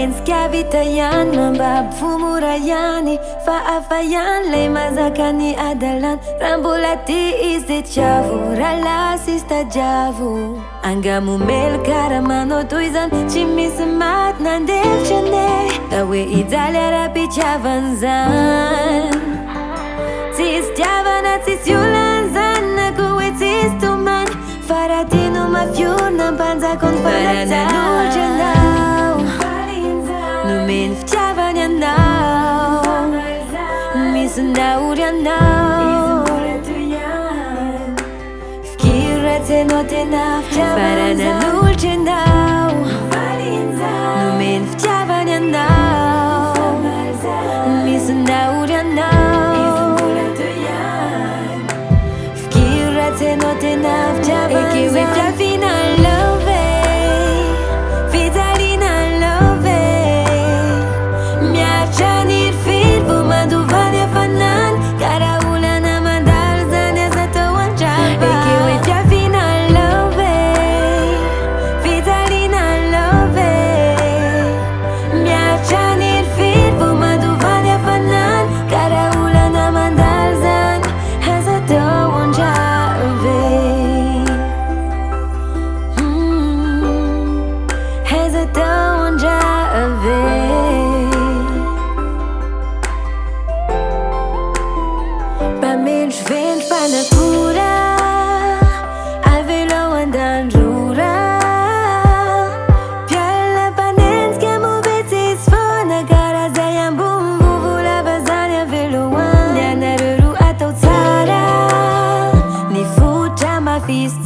Manenska vita ihany mambabo fomora ihany fa hafa ihany lay mazaka ny adalan raha mbola ty izy de tiavo raha lasy izy tadiavo angamomelo karaha manao toy zany tsy misy maty nandefitra ane da hoe ijaly ara-pitiavana zany tsisy tiavana tsisy olana zany na koa hoe tsisy tomany fa raha tiano mafiorina mpanjako ny fanajanotra anao nomeny fitiavany anao misy naory anao fikiry ratsy anao tena fitiavananolotra anao nomeny fitiavany anao misy naory anao fikiry ratsy anao tena fitiavana Ekeo hoe fiafina love fijalina love miaritra ny firy vo mandovany hafanany karaha olana mandalo zany aza tao an-drava Ekeo hoe fiafina love fijalina love miaritra ny firy vo mandovany hafanany karaha olana mandalo zany aza tao an-drava aza tao an-drava mpamendry vendry mpanakora avelo an-dandrora mpialina mpanenjika movetsisy foana karaha zay ambony vovolava zany aveloany ny anareo roa atao tsara ny fotra mafisy